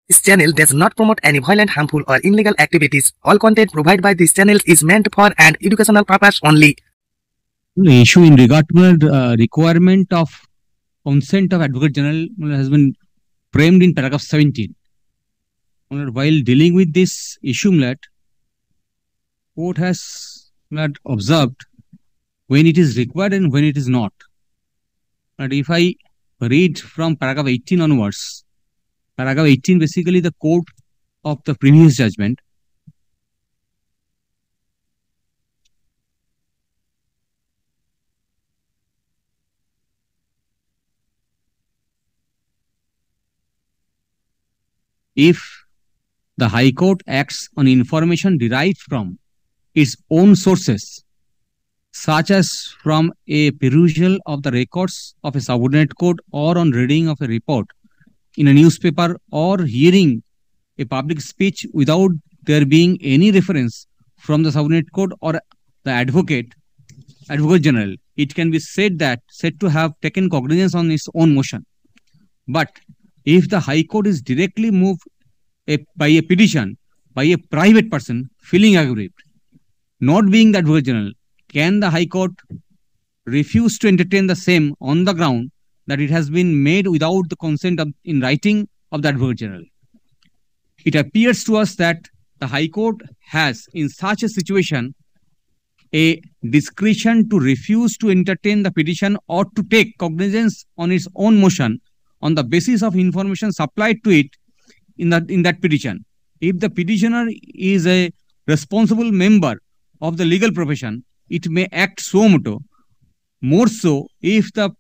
This channel does not promote any violent, harmful, or illegal activities. All content provided by this channel is meant for an educational purpose only. The issue in regard to the requirement of consent of Advocate General has been framed in paragraph 17. While dealing with this issue, court has observed when it is required and when it is not. But if I read from paragraph 18 onwards, paragraph 18 basically the court of the previous judgment. If the High Court acts on information derived from its own sources, such as from a perusal of the records of a subordinate court or on reading of a report in a newspaper or hearing a public speech without there being any reference from the subordinate court or the Advocate General, it can be said to have taken cognizance on its own motion. But if the High Court is directly moved by a petition by a private person feeling aggrieved, not being the Advocate General, can the High Court refuse to entertain the same on the ground that it has been made without the consent in writing of the Advocate General? It appears to us that the High Court has, in such a situation, a discretion to refuse to entertain the petition or to take cognizance on its own motion on the basis of information supplied to it in that petition. If the petitioner is a responsible member of the legal profession, it may act suo motu. More so, if the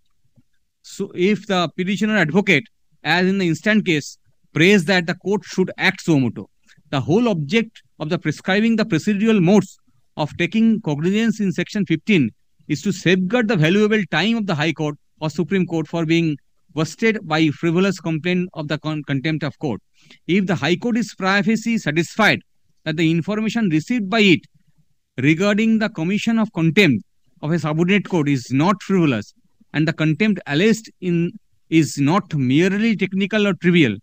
petitioner advocate, as in the instant case, prays that the court should act suo motu. The whole object of the prescribing the procedural modes of taking cognizance in section 15 is to safeguard the valuable time of the High Court or Supreme Court for being wasted by frivolous complaint of the contempt of court. If the High Court is prima facie satisfied that the information received by it regarding the commission of contempt of a subordinate court is not frivolous and the contempt alleged is not merely technical or trivial,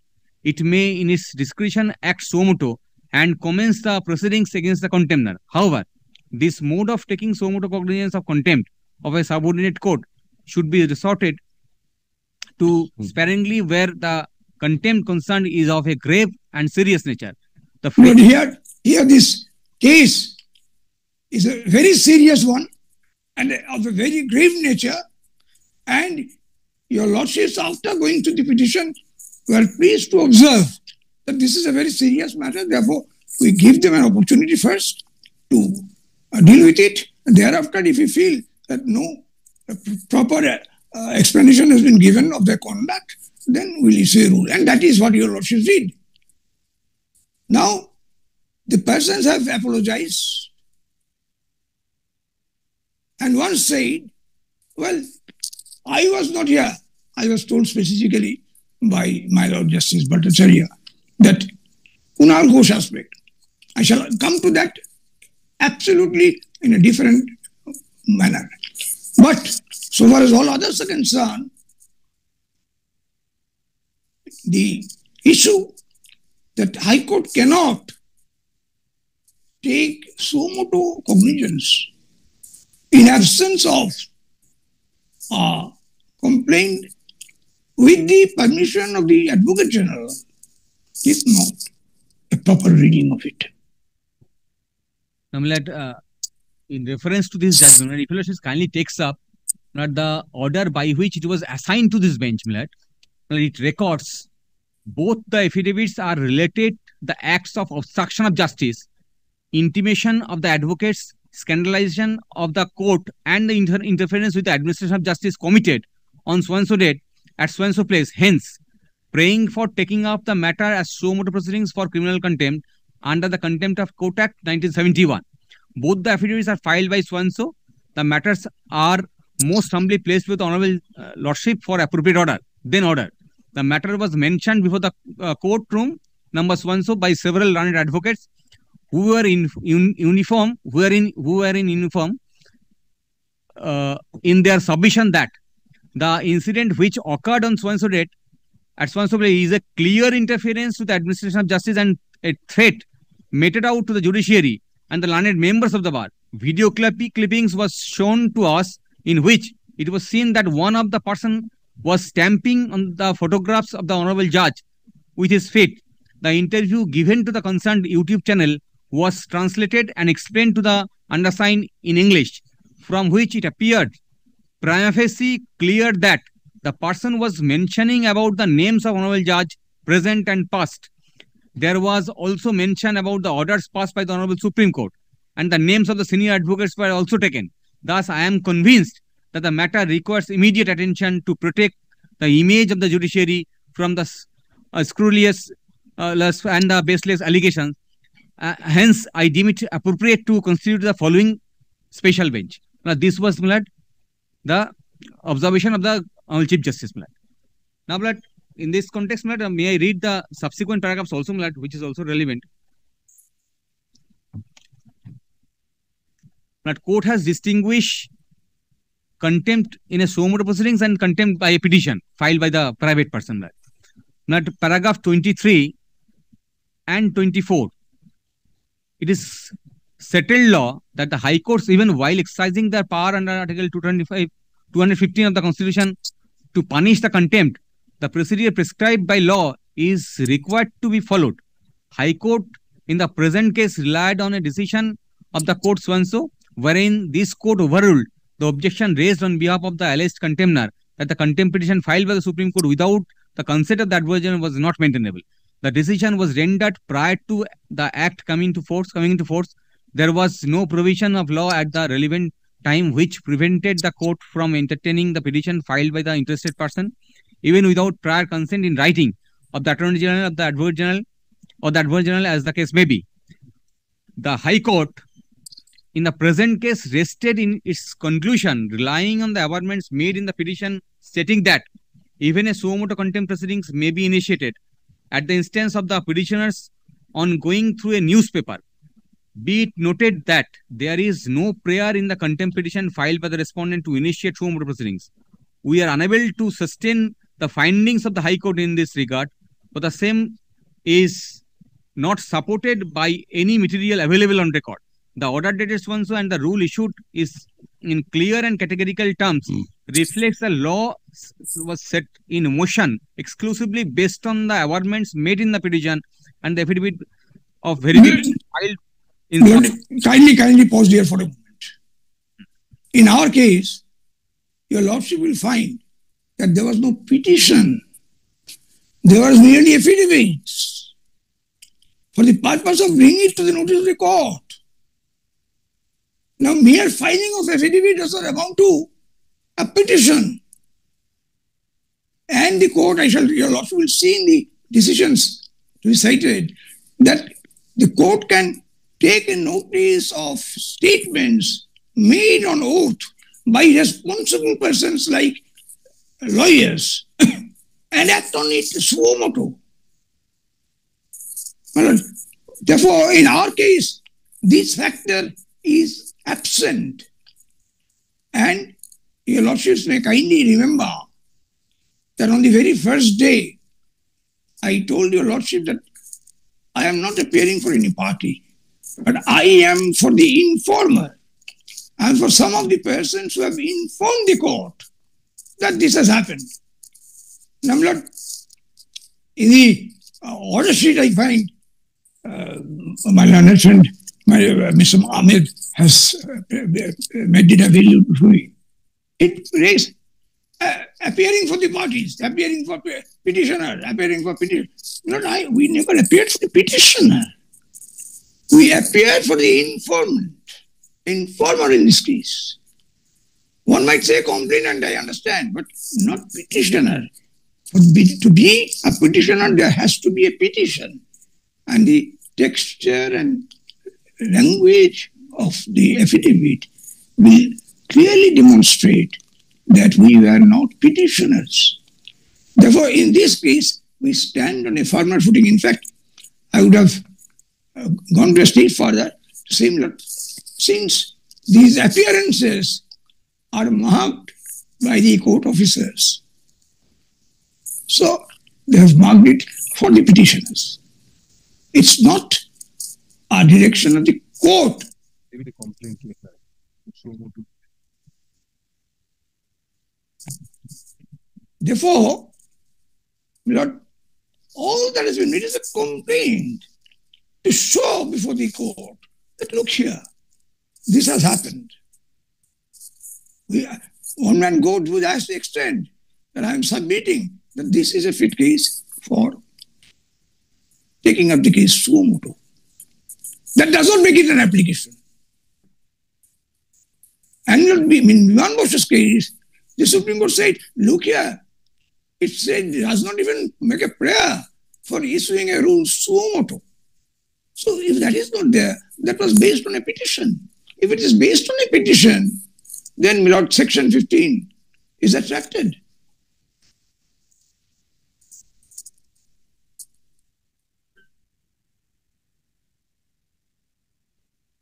it may in its discretion act suo motu and commence the proceedings against the contemptor. However, this mode of taking suo motu cognizance of contempt of a subordinate court should be resorted to sparingly where the contempt concerned is of a grave and serious nature. But here this case is a very serious one and of a very grave nature, and your lordships, after going to the petition, were pleased to observe that this is a very serious matter. Therefore, we give them an opportunity first to deal with it, and thereafter, if we feel that no proper explanation has been given of their conduct, then we'll issue a rule. And that is what your lordships did. Now, the persons have apologized. And one said, well, I was not here. I was told specifically by my Lord Justice Bhattacharya that Kunal Ghosh aspect. I shall come to that absolutely in a different manner. But so far as all others are concerned, the issue that High Court cannot take suo motu cognizance in absence of complaint with the permission of the Advocate General is not a proper reading of it. In reference to this judgment, if your kindly takes up the order by which it was assigned to this bench, it records both the affidavits are related the acts of obstruction of justice, intimation of the advocates, scandalization of the court, and the interference with the administration of justice committed on so-and-so date at so-and-so place. Hence, praying for taking up the matter as suo motu proceedings for criminal contempt under the Contempt of Court Act 1971. Both the affidavits are filed by so-and-so. The matters are most humbly placed with Honorable Lordship for appropriate order. Then order. The matter was mentioned before the courtroom number so-and-so by several learned advocates who were in uniform in their submission that the incident which occurred on so-and-so date is a clear interference with the administration of justice and a threat meted out to the judiciary and the learned members of the bar. Video clippings was shown to us in which it was seen that one of the person was stamping on the photographs of the honorable judge with his feet. The interview given to the concerned YouTube channel was translated and explained to the undersigned in English, from which it appeared prima facie clear that the person was mentioning about the names of honorable judge present and past. There was also mention about the orders passed by the Honorable Supreme Court, and the names of the senior advocates were also taken. Thus, I am convinced that the matter requires immediate attention to protect the image of the judiciary from the scurrilous and the baseless allegations. Hence, I deem it appropriate to constitute the following special bench. Now, this was the observation of the Chief Justice. Now, in this context, may I read the subsequent paragraphs also, which is also relevant. Court has distinguished contempt in a suo motu proceedings and contempt by a petition filed by the private person. Paragraph 23 and 24. It is settled law that the High Courts, even while exercising their power under Article 215 of the Constitution to punish the contempt, the procedure prescribed by law is required to be followed. High Court in the present case relied on a decision of the court so-and-so, wherein this court overruled the objection raised on behalf of the alleged contemner that the contempt petition filed by the Supreme Court without the consent of the adversary was not maintainable. The decision was rendered prior to the act coming into force. There was no provision of law at the relevant time which prevented the court from entertaining the petition filed by the interested person, even without prior consent in writing of the Attorney General, of the Advocate General, or the Advocate General, as the case may be. The High Court in the present case rested in its conclusion, relying on the amendments made in the petition, stating that even a suo motu contempt proceedings may be initiated at the instance of the petitioners on going through a newspaper. Be it noted that there is no prayer in the contempt petition filed by the respondent to initiate suo motu proceedings. We are unable to sustain the findings of the High Court in this regard, but the same is not supported by any material available on record. The order dated so-and-so and the rule issued is in clear and categorical terms reflects the law was set in motion exclusively based on the amendments made in the petition and the affidavit of verification filed in kindly pause here for a moment. In our case, your Lordship will find that there was no petition. There was merely affidavits for the purpose of bringing it to the notice of the court. Now, mere filing of affidavit does not amount to a petition. And the court, your Lordship will see in the decisions to be cited, that the court can take a notice of statements made on oath by responsible persons like lawyers and act on it suo motu. Therefore, in our case, this factor is absent. And your Lordships may kindly remember that on the very first day, I told your Lordship that I am not appearing for any party, but I am for the informer and for some of the persons who have informed the court that this has happened. Now, in the order sheet, I find my learned friend, Mr. Ahmed, has made it available to me. It raised appearing for the parties, appearing for petitioner, appearing for petitioner. We never appeared for the petitioner. We appeared for the informer in this case. One might say complainant, I understand, but not petitioner. To be a petitioner, there has to be a petition. And the texture and language of the affidavit will clearly demonstrate that we were not petitioners. Therefore, in this case, we stand on a firmer footing. In fact, I would have gone to a stage further to say that since these appearances are marked by the court officers, so They have marked it for the petitioners. It's not a direction of the court. Therefore, Lord, all that has been made is a complaint to show before the court that look here, this has happened. One man go to that extent that I am submitting that this is a fit case for taking up the case suo motu. That does not make it an application. And in Viman Bosa's case, the Supreme Court said, look here, it said it does not even make a prayer for issuing a rule suo motu. So if that is not there, that was based on a petition. If it is based on a petition, then Lord, Section 15 is attracted.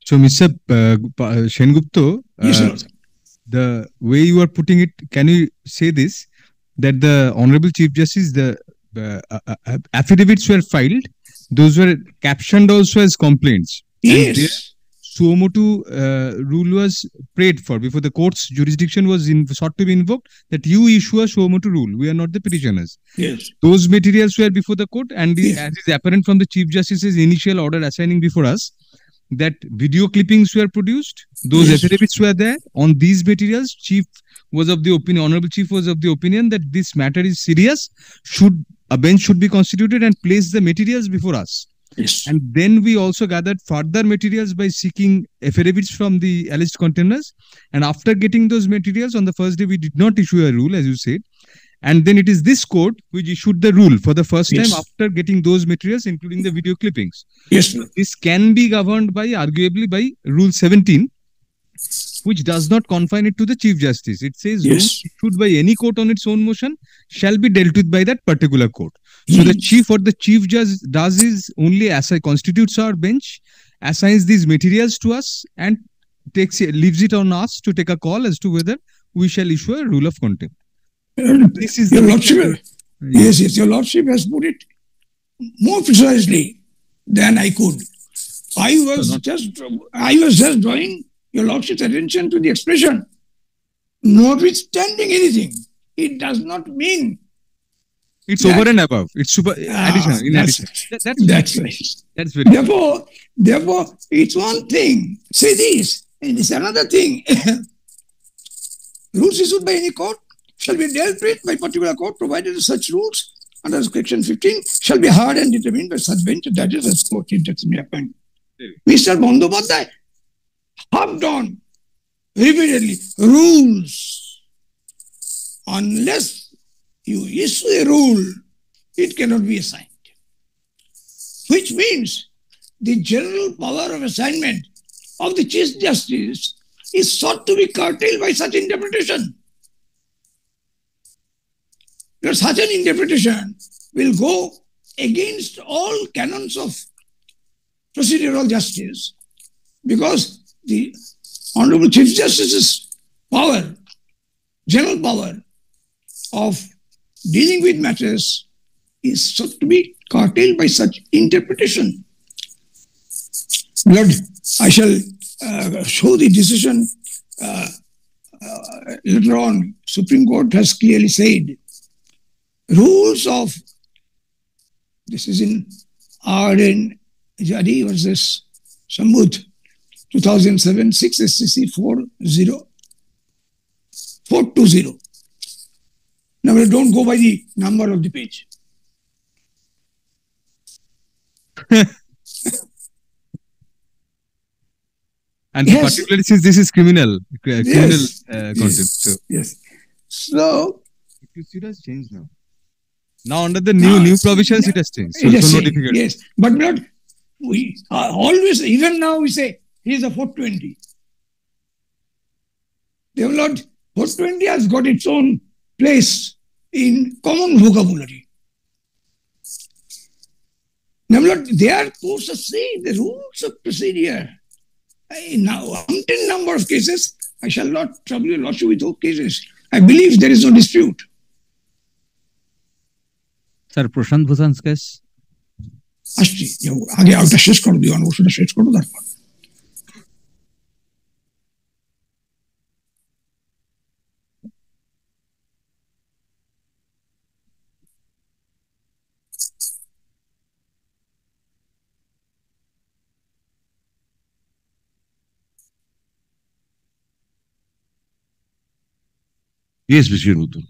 So, Mr. Sengupta, Yes, the way you are putting it, can you say this, that the Honorable Chief Justice, the affidavits were filed, those were captioned also as complaints. And their yes, suo motu rule was prayed for before the court's jurisdiction was sought to be invoked, that you issue a suo motu rule. We are not the petitioners. yes, Those materials were before the court, and Yes. as is apparent from the Chief Justice's initial order assigning before us, that video clippings were produced, those Yes. affidavits were there. On these materials, Honorable Chief was of the opinion that this matter is serious, a bench should be constituted and place the materials before us. yes. And then we also gathered further materials by seeking affidavits from the alleged containers. And after getting those materials, on the first day, we did not issue a rule, as you said. And then it is this court which issued the rule for the first Yes. time after getting those materials, including the video clippings. Yes, Lord. This can be governed by, arguably, by Rule 17, which does not confine it to the Chief Justice. It says Yes. rules issued by any court on its own motion shall be dealt with by that particular court. So the Chief Judge does is only constitutes our bench, assigns these materials to us, and leaves it on us to take a call as to whether we shall issue a rule of contempt. This is Your the Lordship, yes, your Lordship has put it more precisely than I could. I was just drawing your Lordship's attention to the expression, notwithstanding anything. It does not mean it's that- over and above. It's additional. In that's, addition. that's right. That's very Therefore, it's one thing. Say this, and it's another thing. Rules issued by any court shall be dealt with by particular court, provided that such rules under Section 15 shall be heard and determined by such bench of judges as court instructs me appoint. Mr. Bandyopadhyay harped on repeatedly rules. Unless you issue a rule, it cannot be assigned. Which means the general power of assignment of the Chief Justice is sought to be curtailed by such interpretation. Because such an interpretation will go against all canons of procedural justice, because the Honorable Chief Justice's power, general power of dealing with matters is sought to be curtailed by such interpretation. Lord, I shall show the decision later on. Supreme Court has clearly said rules of, this is in R.N. Jadi versus Sambudh, 2007, 6 SCC 420. Now, don't go by the number of the page. And Yes. particularly since this is criminal Yes. contempt. So Yes. So, it has changed now. Now under the new provisions, it has changed. So, it is no saying, difficult. yes, but not, we always, even now we say, he is a 420. They have not, 420 has got its own place in common vocabulary. Now, their courses say the rules of procedure. Now, umpteen number of cases, I shall not trouble your Lordship with those cases. I believe there is no dispute. Sir, Prashant Bhushan's case. আসছি যাবো, আগে ওটা শেষ করো, দিওয়ান বসুটা শেষ করো তারপর। Yes, Mr. Rutu.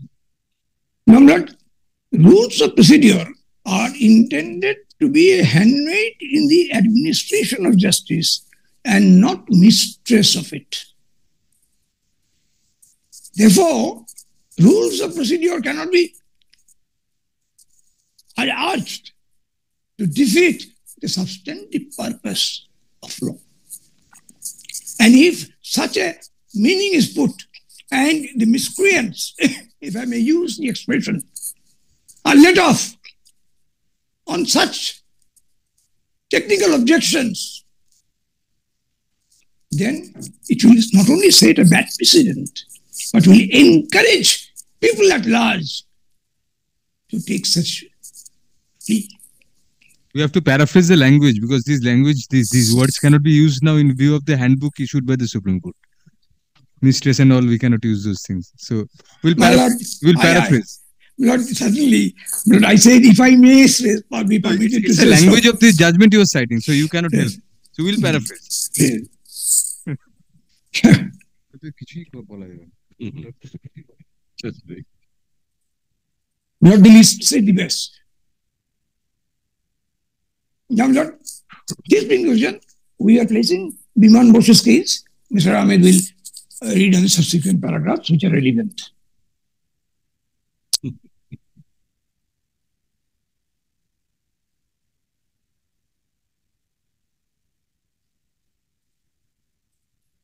Now, Lord, rules of procedure are intended to be a handmaid in the administration of justice and not mistress of it. Therefore, rules of procedure cannot be urged to defeat the substantive purpose of law. And if such a meaning is put, and the miscreants, if I may use the expression, are let off on such technical objections, then it will not only set a bad precedent, but will encourage people at large to take such plea. We have to paraphrase the language because these words cannot be used now in view of the handbook issued by the Supreme Court. Mistress and all, we cannot use those things. So we'll paraphrase. Lord, certainly, but I said if I may be permitted to say the language of this judgment you are citing, so you cannot help. So we'll paraphrase. Not the least, say the best. Now, Lord, this conclusion, we are placing Biman Bosu's case. Mr. Ahmed will read on the subsequent paragraphs which are relevant.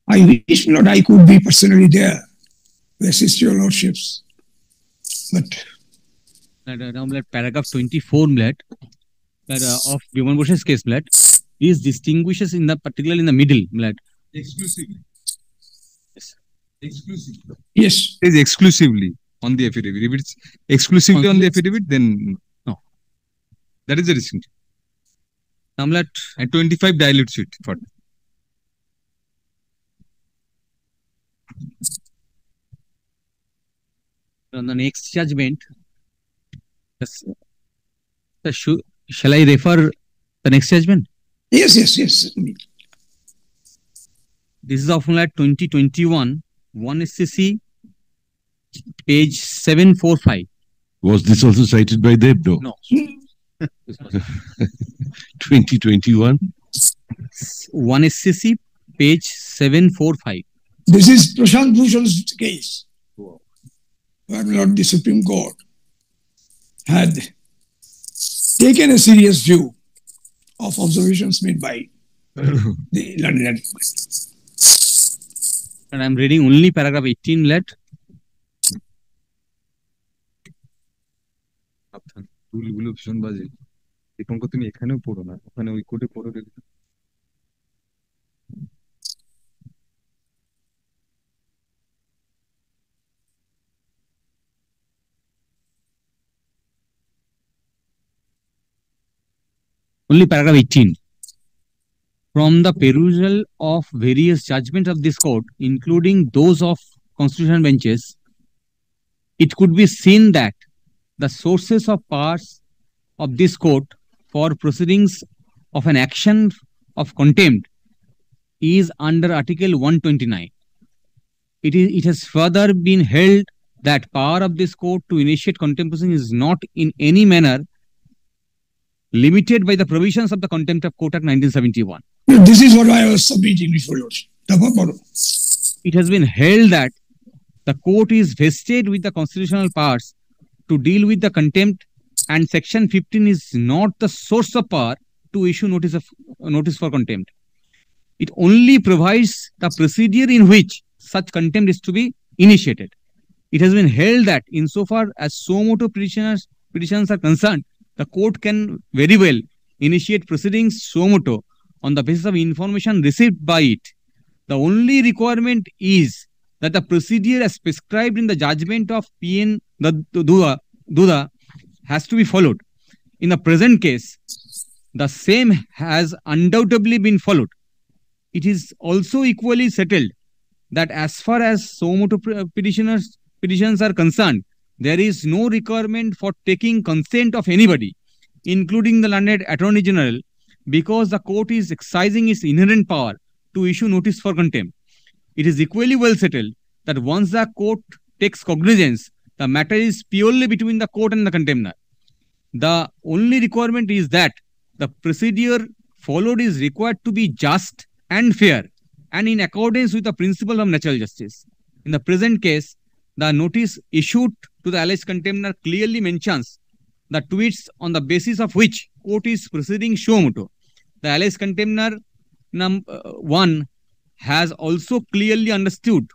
I wish, Lord, I could be personally there to assist your lordships. But Now, paragraph 24, of Biman Bosu's case, is distinguishes in the particularly in the middle, Exclusively. Yes. Exclusively. yes, It is exclusively on the affidavit. If it's exclusively on the affidavit, then no. That is the distinction. Now, And 25 dilutes it further. on the next judgment, shall I refer the next judgment? yes. This is of 2021, 1 SCC, page 745. Was this also cited by Deb? No. No. 2021. 1 SCC, page 745. This is Prashant Bhushan's case, where Lord the Supreme Court had taken a serious view of observations made by the London Advocate. And I'm reading only paragraph 18, রুলগুলো ভীষণ বাজে। এরকম তুমি এখানেও পড়ো না, ওখানে ওই কোডে পড়ো। Only paragraph 18. From the perusal of various judgments of this court, including those of constitutional benches, it could be seen that the sources of powers of this court for proceedings of an action of contempt is under Article 129. It has further been held that power of this court to initiate contempt proceedings is not in any manner limited by the provisions of the Contempt of Court Act 1971. This is what I was submitting before you. It has been held that the court is vested with the constitutional powers to deal with the contempt, and Section 15 is not the source of power to issue notice for contempt. It only provides the procedure in which such contempt is to be initiated. It has been held that insofar as suo motu petitions are concerned, the court can very well initiate proceedings suo motu on the basis of information received by it. The only requirement is that the procedure as prescribed in the judgment of P.N. Duda has to be followed. in the present case, the same has undoubtedly been followed. It is also equally settled that as far as suo motu petitions are concerned, there is no requirement for taking consent of anybody, including the learned Attorney General, because the court is exercising its inherent power to issue notice for contempt. It is equally well settled that once the court takes cognizance, the matter is purely between the court and the contemner. The only requirement is that the procedure followed is required to be just and fair and in accordance with the principle of natural justice. In the present case, the notice issued to the alleged contemner clearly mentions the tweets on the basis of which court is proceeding suo motu. The alleged contemner 1 has also clearly understood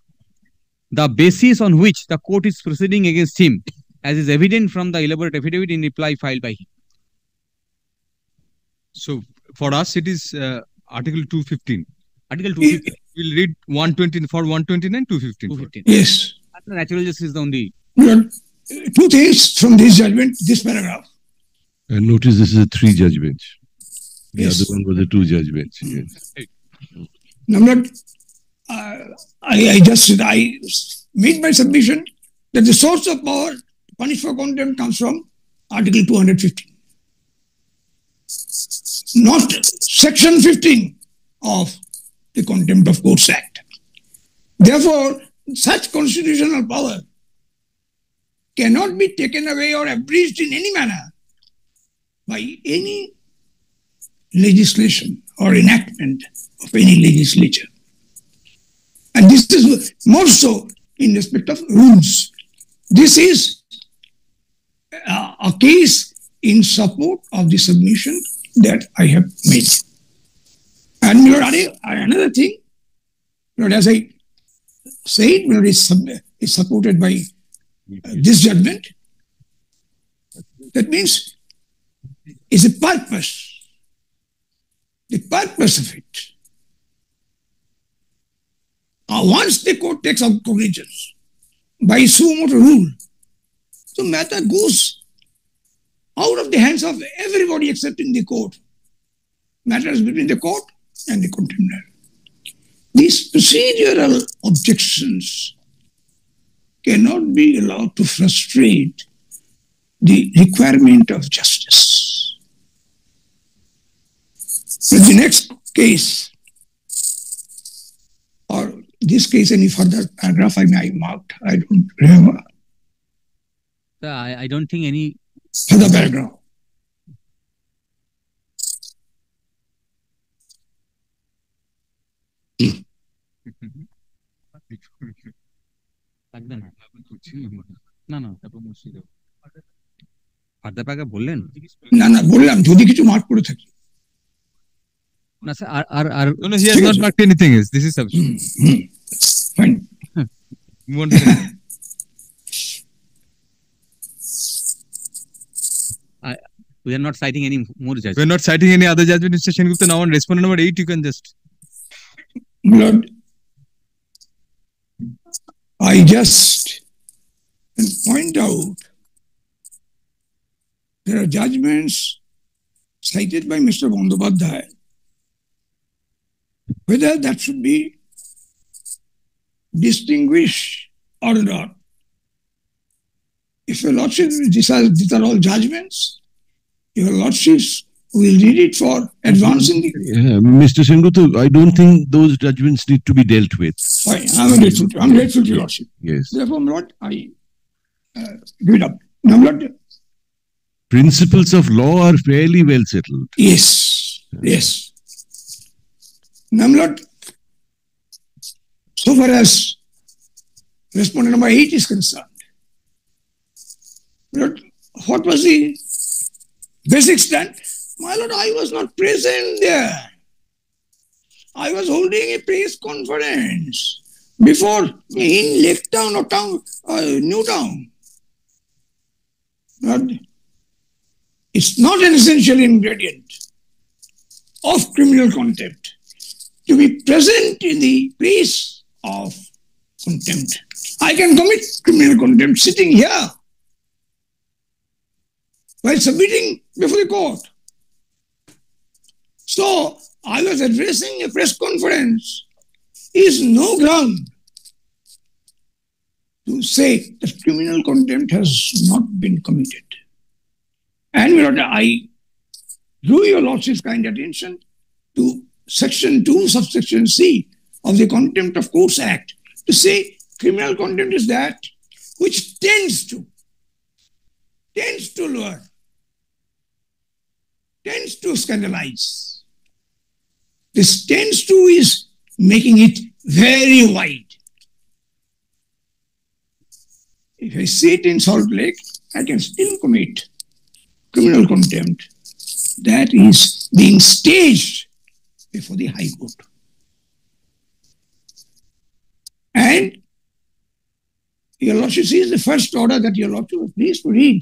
the basis on which the court is proceeding against him, as is evident from the elaborate affidavit in reply filed by him. So for us, it is Article 215. Article 215. We'll read 120 for 129, 215. 215. Yes. Natural justice is the only. Well, two things from this judgment, this paragraph. And notice this is a 3-judge bench. The Yes. other one was a 2-judge bench. Yes. Number, I made my submission that the source of power to punish for contempt comes from Article 215, not Section 15 of the Contempt of Courts Act. Therefore, such constitutional power cannot be taken away or abridged in any manner by any legislation or enactment of any legislature. And this is more so in respect of rules. This is a case in support of the submission that I have made. And another thing, as I said, is supported by this judgment. That means it's a purpose. The purpose of it. Once the court takes up cognizance by suo motu rule, the matter goes out of the hands of everybody except in the court. Matters between the court and the contemner. These procedural objections cannot be allowed to frustrate the requirement of justice. In the next case, or this case, any further paragraph I may have marked, I don't remember. I don't think any. Further paragraph. Further paragraph বললেন না বললাম যদি কিছু mark করে থাকি না sir আর No, he has not marked anything else. This is sufficient. Fine. Move on to the next. we are not citing any more judges. We're not citing any other judgment, Mr. Sengupta. Now on respondent number 8, you can just. Lord, I just point out there are judgments cited by Mr. Bandyopadhyay. Whether that should be distinguished or not. If your lordship, these are all judgments, your lordships will read it for advancing the. Yeah, Mr. Sengupta, I don't think those judgments need to be dealt with. Fine, I'm grateful to your lordship. Yes. Therefore, my lord, I give it up. Now, my lord, Principles of law are fairly well settled. yes. Now, my lord, so far as respondent number 8 is concerned, my lord, what was the basic stand? My lord, I was not present there. I was holding a press conference before in Lake Town or New Town. Lord, it's not an essential ingredient of criminal contempt to be present in the place of contempt. I can commit criminal contempt sitting here. while submitting before the court. So, I was addressing a press conference is no ground to say that criminal contempt has not been committed. And I drew your Lordship's kind attention to Section 2, subsection C of the Contempt of Courts Act to say criminal contempt is that which tends to lure, tends to scandalize. This tends to is making it very wide. If I sit in Salt Lake, I can still commit criminal contempt that is being staged before the High Court. And your Lordship sees the first order that your Lordship was pleased to read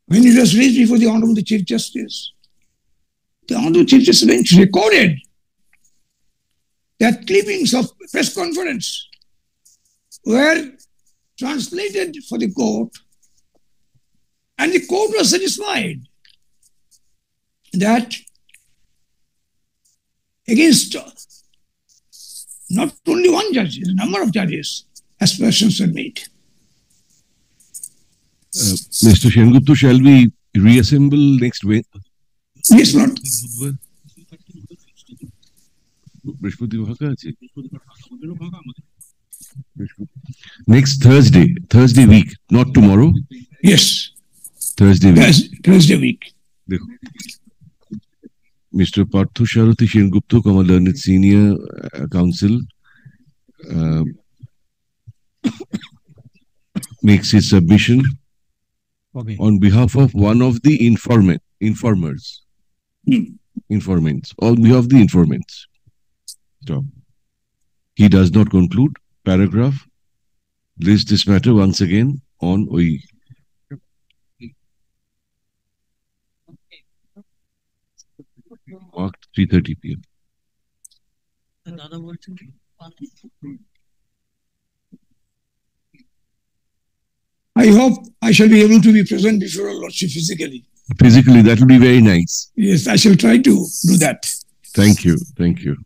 when it was raised before the Honorable Chief Justice. The Honorable Chief Justice bench recorded that clippings of press conference were translated for the court, and the court was satisfied that against not only one judge, a number of judges, aspersions were made. Mr. Sengupta, shall we reassemble next week? Yes, Lord. Next Thursday week, not tomorrow. Yes. Thursday week. Thursday week. Mr. Parthu Sharathi Sengupta, Commander Senior Counsel, makes his submission on behalf of one of the informants, on behalf of the informants. So, he does not conclude. Paragraph. List this matter once again on OE. Marked 3:30 p.m. I hope I shall be able to be present before your Lordship physically. Physically, that will be very nice. Yes, I shall try to do that. Thank you. Thank you.